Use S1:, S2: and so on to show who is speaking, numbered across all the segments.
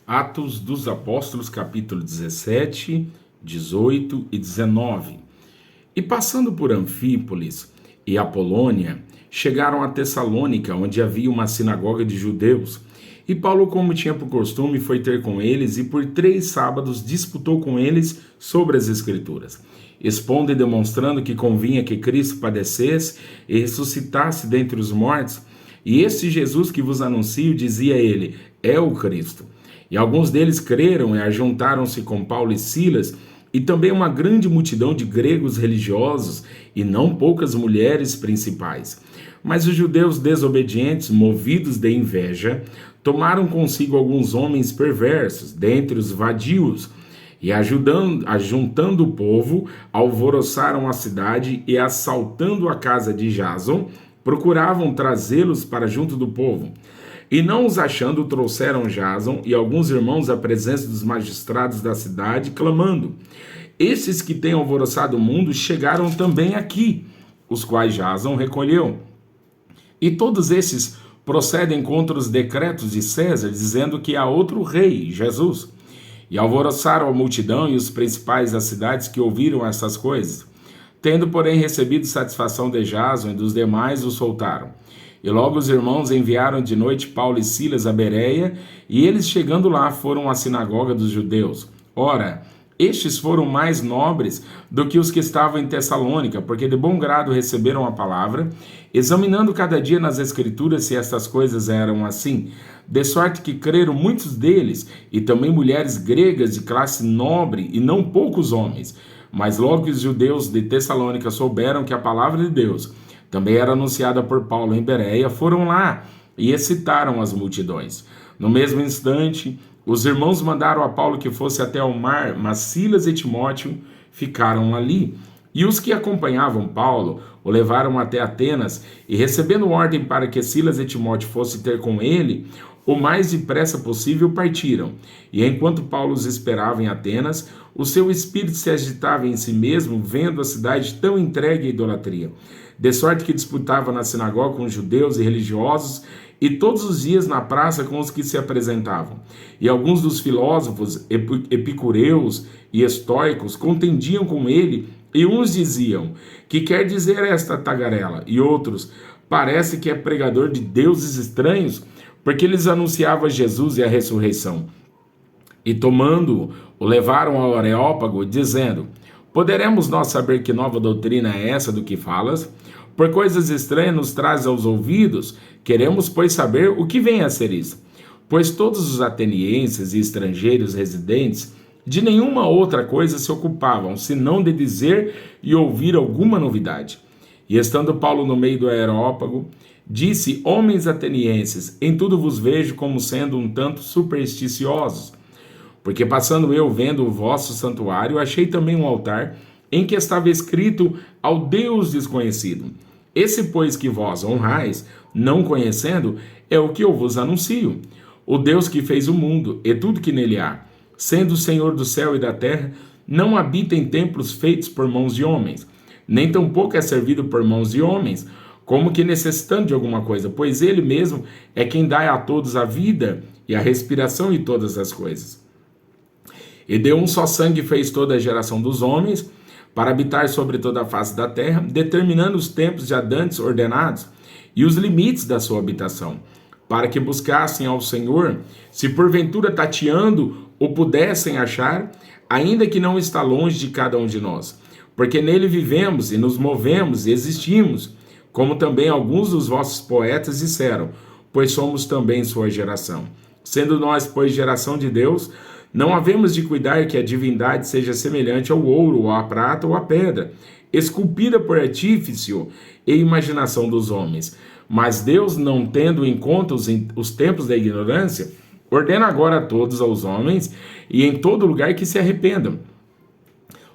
S1: Atos dos Apóstolos, capítulo 17, 18 e 19. E passando por Anfípolis e Apolônia, chegaram a Tessalônica, onde havia uma sinagoga de judeus. E Paulo, como tinha por costume, foi ter com eles e por 3 sábados disputou com eles sobre as Escrituras, expondo e demonstrando que convinha que Cristo padecesse e ressuscitasse dentre os mortos. E este Jesus que vos anuncio, dizia ele, é o Cristo. E alguns deles creram e ajuntaram-se com Paulo e Silas, e também uma grande multidão de gregos religiosos, e não poucas mulheres principais. Mas os judeus desobedientes, movidos de inveja, tomaram consigo alguns homens perversos, dentre os vadios, e ajuntando o povo, alvoroçaram a cidade e, assaltando a casa de Jason, procuravam trazê-los para junto do povo. E não os achando, trouxeram Jason e alguns irmãos à presença dos magistrados da cidade, clamando: esses que têm alvoroçado o mundo chegaram também aqui, os quais Jason recolheu. E todos esses procedem contra os decretos de César, dizendo que há outro rei, Jesus. E alvoroçaram a multidão e os principais das cidades que ouviram essas coisas. Tendo, porém, recebido satisfação de Jason e dos demais, o soltaram. E logo os irmãos enviaram de noite Paulo e Silas a Bereia, e eles, chegando lá, foram à sinagoga dos judeus. Ora, estes foram mais nobres do que os que estavam em Tessalônica, porque de bom grado receberam a palavra, examinando cada dia nas Escrituras se estas coisas eram assim, de sorte que creram muitos deles, e também mulheres gregas de classe nobre, e não poucos homens. Mas logo que os judeus de Tessalônica souberam que a palavra de Deus também era anunciada por Paulo em Bereia, foram lá e excitaram as multidões. No mesmo instante, os irmãos mandaram a Paulo que fosse até o mar, mas Silas e Timóteo ficaram ali. E os que acompanhavam Paulo o levaram até Atenas, e recebendo ordem para que Silas e Timóteo fossem ter com ele, o mais depressa possível partiram. E enquanto Paulo os esperava em Atenas, o seu espírito se agitava em si mesmo, vendo a cidade tão entregue à idolatria. De sorte que disputava na sinagoga com os judeus e religiosos, e todos os dias na praça com os que se apresentavam. E alguns dos filósofos epicureus e estoicos contendiam com ele, e uns diziam: que quer dizer esta tagarela? E outros: parece que é pregador de deuses estranhos, porque eles anunciavam Jesus e a ressurreição. E tomando-o, o levaram ao Areópago, dizendo: poderemos nós saber que nova doutrina é essa do que falas? Por coisas estranhas nos traz aos ouvidos, queremos, pois, saber o que vem a ser isso. Pois todos os atenienses e estrangeiros residentes de nenhuma outra coisa se ocupavam, senão de dizer e ouvir alguma novidade. E estando Paulo no meio do Areópago, disse: homens atenienses, em tudo vos vejo como sendo um tanto supersticiosos. Porque passando eu vendo o vosso santuário, achei também um altar em que estava escrito ao Deus desconhecido. Esse, pois, que vós honrais, não conhecendo, é o que eu vos anuncio. O Deus que fez o mundo e tudo que nele há, sendo o Senhor do céu e da terra, não habita em templos feitos por mãos de homens, nem tampouco é servido por mãos de homens, como que necessitando de alguma coisa, pois ele mesmo é quem dá a todos a vida e a respiração e todas as coisas. E de um só sangue fez toda a geração dos homens, para habitar sobre toda a face da terra, determinando os tempos já dantes ordenados e os limites da sua habitação, para que buscassem ao Senhor, se porventura tateando o pudessem achar, ainda que não está longe de cada um de nós, porque nele vivemos e nos movemos e existimos, como também alguns dos vossos poetas disseram, pois somos também sua geração. Sendo nós, pois, geração de Deus, não havemos de cuidar que a divindade seja semelhante ao ouro, ou à prata, ou à pedra, esculpida por artifício e imaginação dos homens. Mas Deus, não tendo em conta os tempos da ignorância, ordena agora a todos os homens e em todo lugar que se arrependam,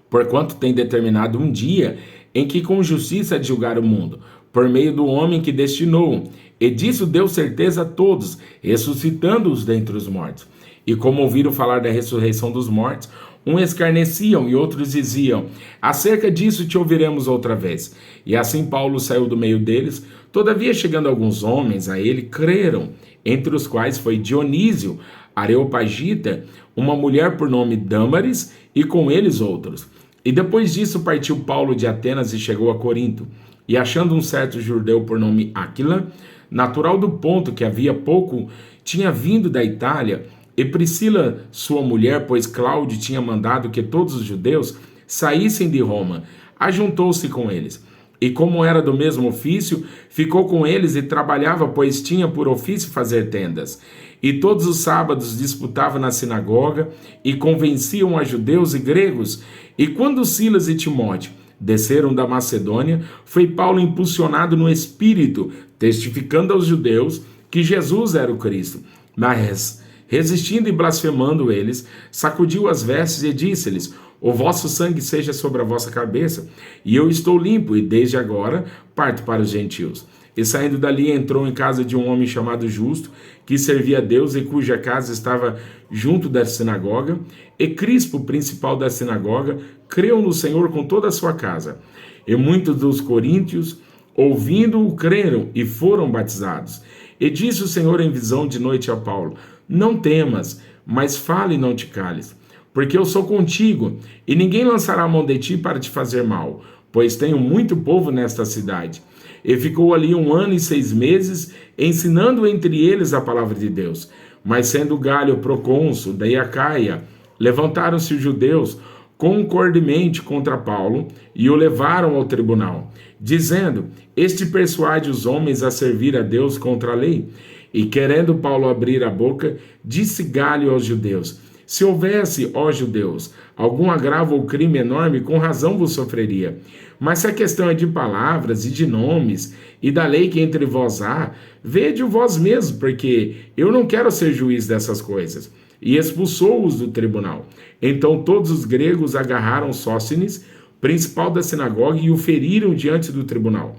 S1: porquanto tem determinado um dia em que com justiça há de julgar o mundo, por meio do homem que destinou, e disso deu certeza a todos, ressuscitando-os dentre os mortos. E como ouviram falar da ressurreição dos mortos, uns escarneciam e outros diziam: acerca disso te ouviremos outra vez. E assim Paulo saiu do meio deles. Todavia, chegando alguns homens a ele, creram, entre os quais foi Dionísio, Areopagita, uma mulher por nome Dâmaris, e com eles outros. E depois disso partiu Paulo de Atenas e chegou a Corinto. E achando um certo judeu por nome Áquila, natural do Ponto, que havia pouco tinha vindo da Itália, e Priscila, sua mulher, pois Cláudio tinha mandado que todos os judeus saíssem de Roma, ajuntou-se com eles. E como era do mesmo ofício, ficou com eles e trabalhava, pois tinha por ofício fazer tendas. E todos os sábados disputava na sinagoga e convenciam a judeus e gregos. E quando Silas e Timóteo desceram da Macedônia, foi Paulo impulsionado no Espírito, testificando aos judeus que Jesus era o Cristo. Mas, resistindo e blasfemando eles, sacudiu as vestes e disse-lhes: o vosso sangue seja sobre a vossa cabeça, e eu estou limpo, e desde agora parto para os gentios. E saindo dali entrou em casa de um homem chamado Justo, que servia a Deus e cuja casa estava junto da sinagoga, e Crispo, principal da sinagoga, creu no Senhor com toda a sua casa. E muitos dos coríntios, ouvindo-o, creram e foram batizados. E disse o Senhor em visão de noite a Paulo: não temas, mas fale e não te cales, porque eu sou contigo, e ninguém lançará a mão de ti para te fazer mal, pois tenho muito povo nesta cidade. E ficou ali 1 ano e 6 meses, ensinando entre eles a palavra de Deus. Mas sendo Galho procônsul da Acaia, levantaram-se os judeus concordemente contra Paulo e o levaram ao tribunal, dizendo: este persuade os homens a servir a Deus contra a lei. E querendo Paulo abrir a boca, disse Galho aos judeus: se houvesse, ó judeus, algum agravo ou crime enorme, com razão vos sofreria. Mas se a questão é de palavras e de nomes, e da lei que entre vós há, vede-o vós mesmos, porque eu não quero ser juiz dessas coisas. E expulsou-os do tribunal. Então todos os gregos agarraram Sóstenes, principal da sinagoga, e o feriram diante do tribunal.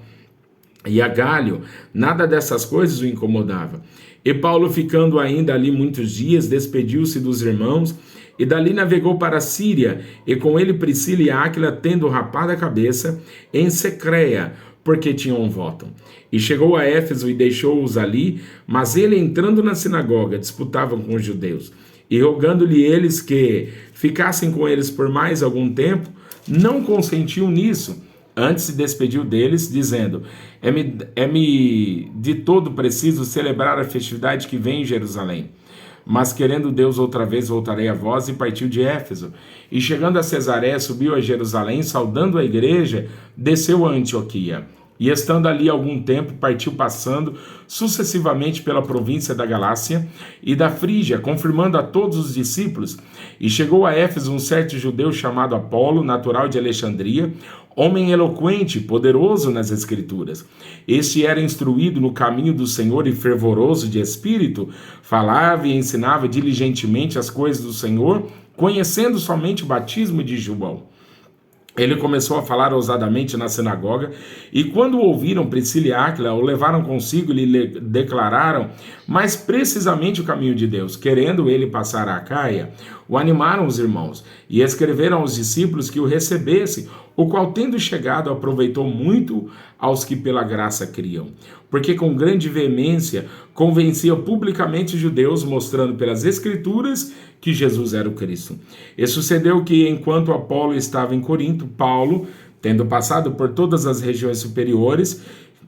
S1: E a Galho, nada dessas coisas o incomodava. E Paulo, ficando ainda ali muitos dias, despediu-se dos irmãos, e dali navegou para a Síria, e com ele Priscila e Áquila, tendo rapado a cabeça, em Secreia, porque tinham um voto. E chegou a Éfeso e deixou-os ali, mas ele, entrando na sinagoga, disputava com os judeus. E rogando-lhe eles que ficassem com eles por mais algum tempo, não consentiu nisso. Antes se despediu deles, dizendo: é-me de todo preciso celebrar a festividade que vem em Jerusalém. Mas querendo Deus outra vez voltarei a vós, e partiu de Éfeso. E chegando a Cesareia, subiu a Jerusalém, saudando a igreja, desceu a Antioquia. E estando ali algum tempo, partiu passando sucessivamente pela província da Galácia e da Frígia, confirmando a todos os discípulos. E chegou a Éfeso um certo judeu chamado Apolo, natural de Alexandria, homem eloquente, poderoso nas Escrituras. Este era instruído no caminho do Senhor e fervoroso de espírito, falava e ensinava diligentemente as coisas do Senhor, conhecendo somente o batismo de João. Ele começou a falar ousadamente na sinagoga, e quando o ouviram, Priscila e Áquila o levaram consigo e lhe declararam mais precisamente o caminho de Deus. Querendo ele passar a Acaia, o animaram os irmãos, e escreveram aos discípulos que o recebesse, o qual, tendo chegado, aproveitou muito aos que pela graça criam, porque com grande veemência convencia publicamente os judeus, mostrando pelas Escrituras que Jesus era o Cristo. E sucedeu que, enquanto Apolo estava em Corinto, Paulo, tendo passado por todas as regiões superiores,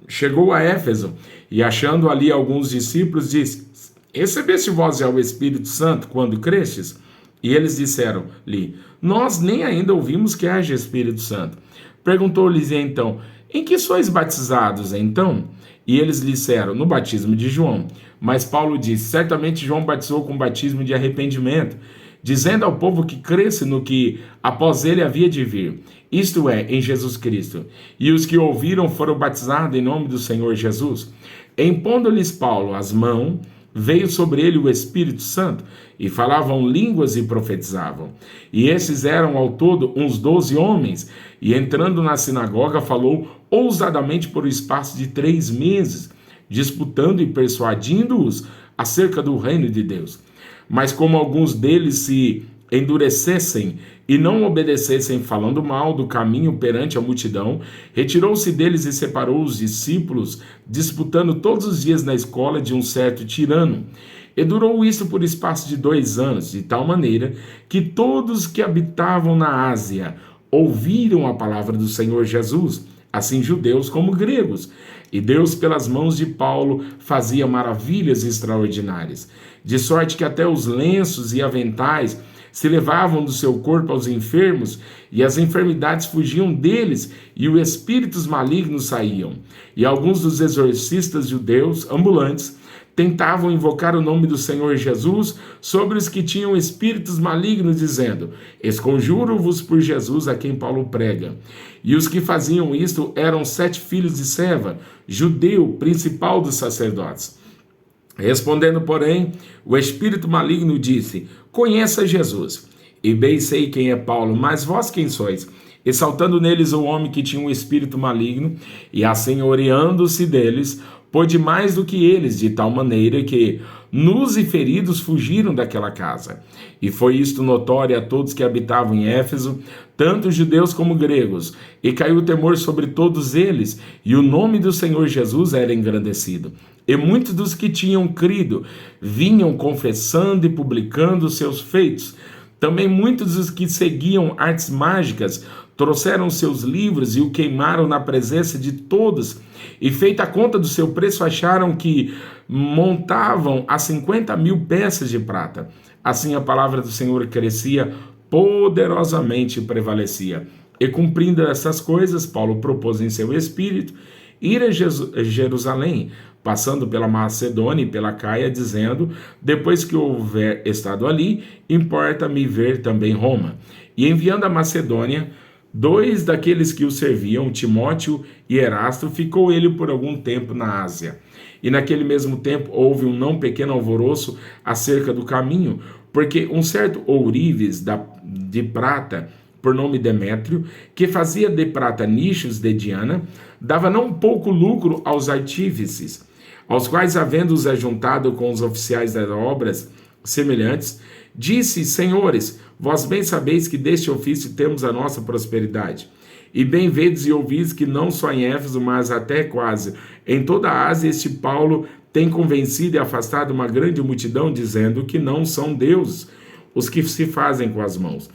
S1: chegou a Éfeso, e achando ali alguns discípulos, disse: recebeste vós já o Espírito Santo quando crestes? E eles disseram-lhe: nós nem ainda ouvimos que haja Espírito Santo. Perguntou-lhes então: em que sois batizados então? E eles lhe disseram: no batismo de João. Mas Paulo disse: certamente João batizou com batismo de arrependimento, dizendo ao povo que cresce no que após ele havia de vir, isto é, em Jesus Cristo. E os que ouviram foram batizados em nome do Senhor Jesus. Impondo-lhes Paulo as mãos, veio sobre ele o Espírito Santo, e falavam línguas e profetizavam. E esses eram ao todo uns 12 homens, e entrando na sinagoga falou ousadamente por espaço de 3 meses, disputando e persuadindo-os acerca do reino de Deus. Mas como alguns deles se endurecessem e não obedecessem, falando mal do caminho perante a multidão, retirou-se deles e separou os discípulos, disputando todos os dias na escola de um certo tirano. E durou isso por espaço de 2 anos, de tal maneira que todos que habitavam na Ásia ouviram a palavra do Senhor Jesus, assim judeus como gregos. E Deus, pelas mãos de Paulo, fazia maravilhas extraordinárias, de sorte que até os lenços e aventais se levavam do seu corpo aos enfermos, e as enfermidades fugiam deles, e os espíritos malignos saíam. E alguns dos exorcistas judeus ambulantes tentavam invocar o nome do Senhor Jesus sobre os que tinham espíritos malignos, dizendo: esconjuro-vos por Jesus a quem Paulo prega. E os que faziam isto eram 7 filhos de Seva, judeu, principal dos sacerdotes. Respondendo, porém, o espírito maligno disse: conheça Jesus, e bem sei quem é Paulo, mas vós quem sois? E saltando neles o homem que tinha um espírito maligno, e assenhoreando-se deles, pôde mais do que eles, de tal maneira que nus e feridos fugiram daquela casa. E foi isto notório a todos que habitavam em Éfeso, tanto judeus como gregos, e caiu o temor sobre todos eles, e o nome do Senhor Jesus era engrandecido. E muitos dos que tinham crido vinham confessando e publicando seus feitos. Também muitos dos que seguiam artes mágicas trouxeram seus livros e o queimaram na presença de todos, e feita a conta do seu preço, acharam que montavam a 50.000 peças de prata. Assim a palavra do Senhor crescia poderosamente e prevalecia. E cumprindo essas coisas, Paulo propôs em seu espírito ir a Jerusalém, passando pela Macedônia e pela Caia, dizendo: depois que houver estado ali, importa-me ver também Roma. E enviando a Macedônia 2 daqueles que o serviam, Timóteo e Erasto, ficou ele por algum tempo na Ásia. E naquele mesmo tempo houve um não pequeno alvoroço acerca do caminho, porque um certo ourives de prata, por nome Demétrio, que fazia de prata nichos de Diana, dava não pouco lucro aos artífices, aos quais, havendo-os ajuntado com os oficiais das obras semelhantes, disse: senhores, vós bem sabeis que deste ofício temos a nossa prosperidade. E bem vedes e ouvis que não só em Éfeso, mas até quase em toda a Ásia, este Paulo tem convencido e afastado uma grande multidão, dizendo que não são deuses os que se fazem com as mãos.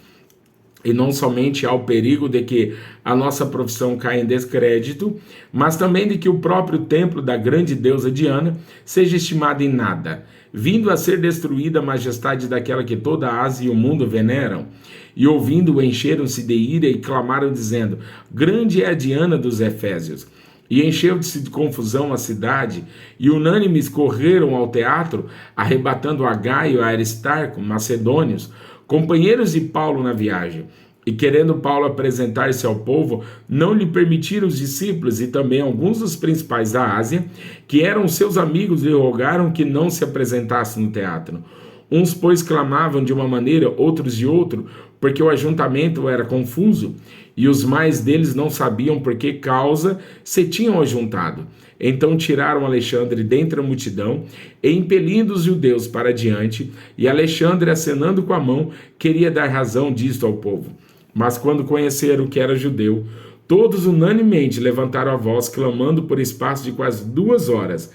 S1: E não somente há o perigo de que a nossa profissão caia em descrédito, mas também de que o próprio templo da grande deusa Diana seja estimado em nada, vindo a ser destruída a majestade daquela que toda a Ásia e o mundo veneram. E ouvindo-o, encheram-se de ira e clamaram, dizendo: grande é a Diana dos Efésios. E encheu-se de confusão a cidade, e unânimes correram ao teatro, arrebatando a Gaio e a Aristarco, macedônios, companheiros de Paulo na viagem. E querendo Paulo apresentar-se ao povo, não lhe permitiram os discípulos, e também alguns dos principais da Ásia, que eram seus amigos, lhe rogaram que não se apresentasse no teatro. Uns, pois, clamavam de uma maneira, outros de outra, porque o ajuntamento era confuso, e os mais deles não sabiam por que causa se tinham ajuntado. Então tiraram Alexandre dentre a multidão, e impelindo os judeus para diante, e Alexandre, acenando com a mão, queria dar razão disto ao povo. Mas quando conheceram que era judeu, todos unanimemente levantaram a voz, clamando por espaço de quase 2 horas: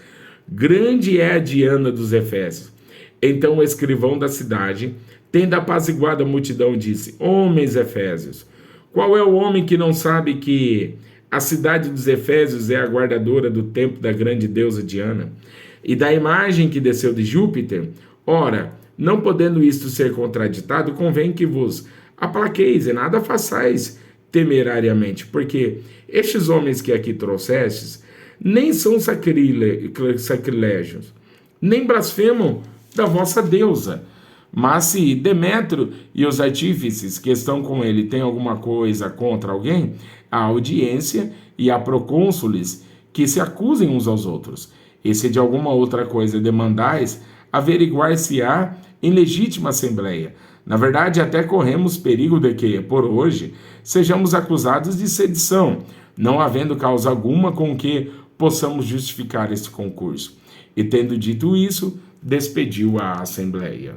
S1: grande é a Diana dos Efésios. Então o escrivão da cidade, tendo apaziguado a multidão, disse: homens efésios, qual é o homem que não sabe que a cidade dos Efésios é a guardadora do templo da grande deusa Diana e da imagem que desceu de Júpiter? Ora, não podendo isto ser contraditado, convém que vos aplaqueis e nada façais temerariamente, porque estes homens que aqui trouxestes nem são sacrilégios, nem blasfemam da vossa deusa. Mas se Demétrio e os artífices que estão com ele têm alguma coisa contra alguém, há audiência e há procônsules que se acusem uns aos outros. E se de alguma outra coisa demandais, averiguar-se-á em legítima assembleia. Na verdade, até corremos perigo de que, por hoje, sejamos acusados de sedição, não havendo causa alguma com que possamos justificar este concurso. E tendo dito isso, despediu a assembleia.